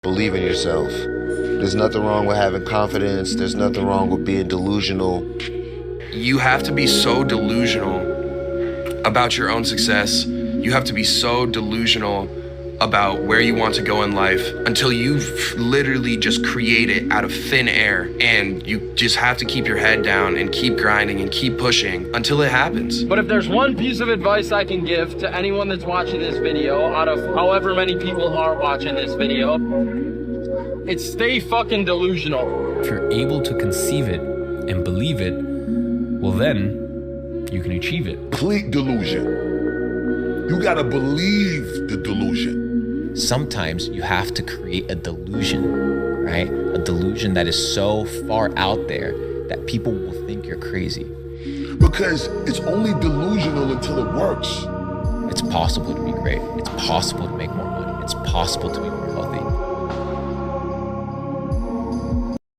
Believe in yourself. There's nothing wrong with having confidence. There's nothing wrong with being delusional. You have to be so delusional about your own success. You have to be so delusional about where you want to go in life until you've literally just create it out of thin air, and you just have to keep your head down and keep grinding and keep pushing until it happens. But if there's one piece of advice I can give to anyone that's watching this video, out of however many people are watching this video, it's stay fucking delusional. If you're able to conceive it and believe it, well then you can achieve it. Complete delusion. You gotta believe the delusion. Sometimes you have to create a delusion, right? A delusion that is so far out there that people will think you're crazy. Because it's only delusional until it works. It's possible to be great. It's possible to make more money. It's possible to be more healthy.